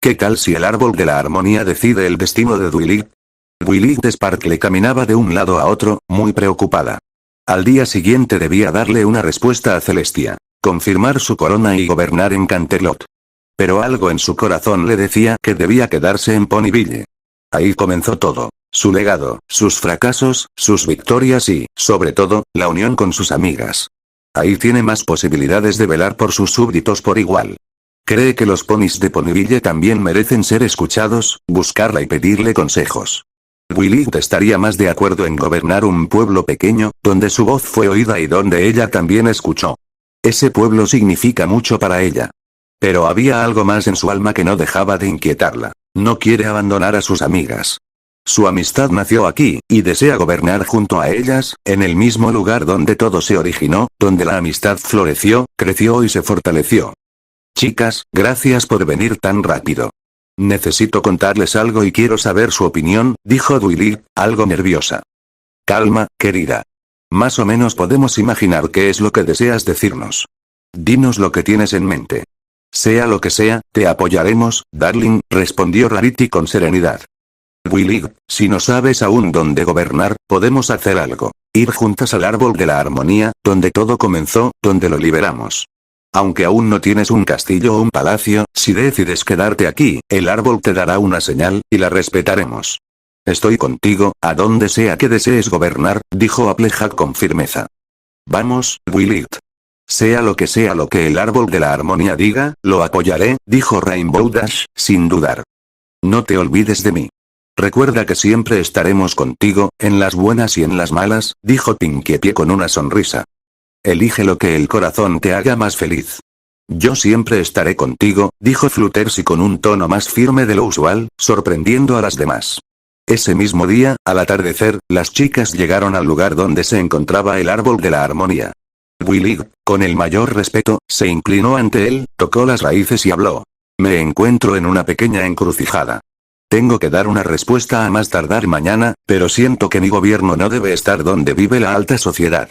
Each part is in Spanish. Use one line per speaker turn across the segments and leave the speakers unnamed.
¿Qué tal si el árbol de la armonía decide el destino de Twilight? Twilight Sparkle caminaba de un lado a otro, muy preocupada. Al día siguiente debía darle una respuesta a Celestia, confirmar su corona y gobernar en Canterlot. Pero algo en su corazón le decía que debía quedarse en Ponyville. Ahí comenzó todo, su legado, sus fracasos, sus victorias y, sobre todo, la unión con sus amigas. Ahí tiene más posibilidades de velar por sus súbditos por igual. Cree que los ponis de Ponyville también merecen ser escuchados, buscarla y pedirle consejos. Twilight estaría más de acuerdo en gobernar un pueblo pequeño, donde su voz fue oída y donde ella también escuchó. Ese pueblo significa mucho para ella. Pero había algo más en su alma que no dejaba de inquietarla. No quiere abandonar a sus amigas. Su amistad nació aquí, y desea gobernar junto a ellas, en el mismo lugar donde todo se originó, donde la amistad floreció, creció y se fortaleció. Chicas, gracias por venir tan rápido. Necesito contarles algo y quiero saber su opinión, dijo Twilight, algo nerviosa. Calma, querida. Más o menos podemos imaginar qué es lo que deseas decirnos. Dinos lo que tienes en mente. Sea lo que sea, te apoyaremos, darling, respondió Rarity con serenidad. Twilight, si no sabes aún dónde gobernar, podemos hacer algo. Ir juntas al árbol de la armonía, donde todo comenzó, donde lo liberamos. Aunque aún no tienes un castillo o un palacio, si decides quedarte aquí, el árbol te dará una señal, y la respetaremos. Estoy contigo, a donde sea que desees gobernar, dijo Applejack con firmeza. Vamos, Twilight. Sea lo que el árbol de la armonía diga, lo apoyaré, dijo Rainbow Dash, sin dudar. No te olvides de mí. Recuerda que siempre estaremos contigo, en las buenas y en las malas, dijo Pinkie Pie con una sonrisa. Elige lo que el corazón te haga más feliz. Yo siempre estaré contigo, dijo Fluttershy con un tono más firme de lo usual, sorprendiendo a las demás. Ese mismo día, al atardecer, las chicas llegaron al lugar donde se encontraba el árbol de la armonía. Twilight, con el mayor respeto, se inclinó ante él, tocó las raíces y habló. Me encuentro en una pequeña encrucijada. Tengo que dar una respuesta a más tardar mañana, pero siento que mi gobierno no debe estar donde vive la alta sociedad.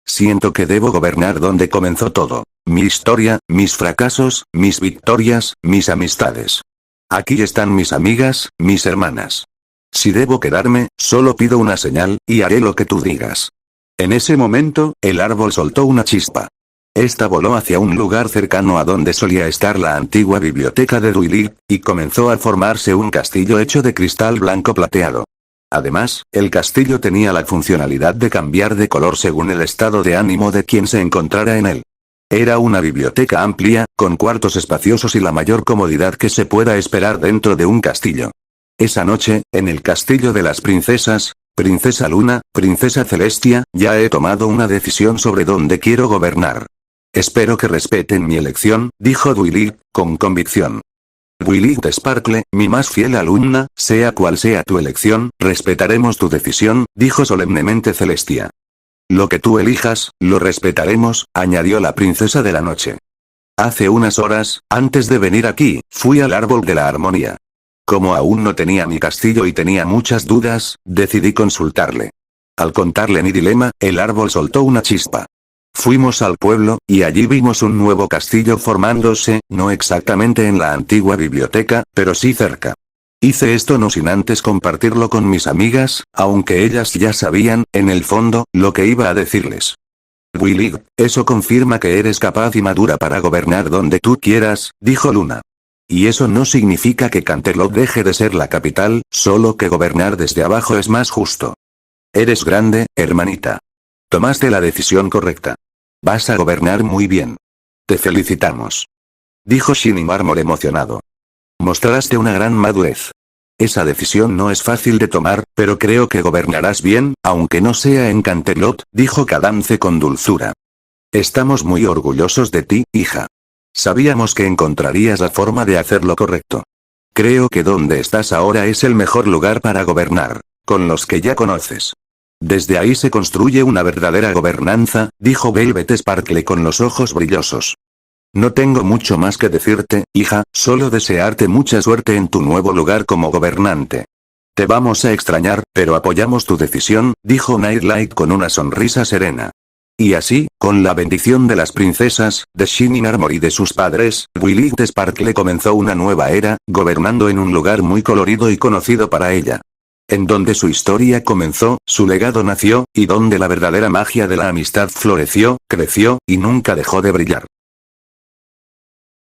Siento que debo gobernar donde comenzó todo. Mi historia, mis fracasos, mis victorias, mis amistades. Aquí están mis amigas, mis hermanas. Si debo quedarme, solo pido una señal, y haré lo que tú digas. En ese momento, el árbol soltó una chispa. Esta voló hacia un lugar cercano a donde solía estar la antigua biblioteca de Twilight, y comenzó a formarse un castillo hecho de cristal blanco plateado. Además, el castillo tenía la funcionalidad de cambiar de color según el estado de ánimo de quien se encontrara en él. Era una biblioteca amplia, con cuartos espaciosos y la mayor comodidad que se pueda esperar dentro de un castillo. Esa noche, en el castillo de las princesas, Princesa Luna, Princesa Celestia, ya he tomado una decisión sobre dónde quiero gobernar. Espero que respeten mi elección, dijo Twilight, con convicción. Twilight Sparkle, mi más fiel alumna, sea cual sea tu elección, respetaremos tu decisión, dijo solemnemente Celestia. Lo que tú elijas, lo respetaremos, añadió la princesa de la noche. Hace unas horas, antes de venir aquí, fui al árbol de la armonía. Como aún no tenía mi castillo y tenía muchas dudas, decidí consultarle. Al contarle mi dilema, el árbol soltó una chispa. Fuimos al pueblo, y allí vimos un nuevo castillo formándose, no exactamente en la antigua biblioteca, pero sí cerca. Hice esto no sin antes compartirlo con mis amigas, aunque ellas ya sabían, en el fondo, lo que iba a decirles. Twilight, eso confirma que eres capaz y madura para gobernar donde tú quieras, dijo Luna. Y eso no significa que Canterlot deje de ser la capital, solo que gobernar desde abajo es más justo. Eres grande, hermanita. Tomaste la decisión correcta. Vas a gobernar muy bien. Te felicitamos. Dijo Shining Armor emocionado. Mostraste una gran madurez. Esa decisión no es fácil de tomar, pero creo que gobernarás bien, aunque no sea en Canterlot, dijo Cadance con dulzura. Estamos muy orgullosos de ti, hija. Sabíamos que encontrarías la forma de hacer lo correcto. Creo que donde estás ahora es el mejor lugar para gobernar, con los que ya conoces. Desde ahí se construye una verdadera gobernanza, dijo Velvet Sparkle con los ojos brillosos. No tengo mucho más que decirte, hija, solo desearte mucha suerte en tu nuevo lugar como gobernante. Te vamos a extrañar, pero apoyamos tu decisión, dijo Nightlight con una sonrisa serena. Y así, con la bendición de las princesas, de Shining Armor y de sus padres, Twilight Sparkle comenzó una nueva era, gobernando en un lugar muy colorido y conocido para ella. En donde su historia comenzó, su legado nació, y donde la verdadera magia de la amistad floreció, creció, y nunca dejó de brillar.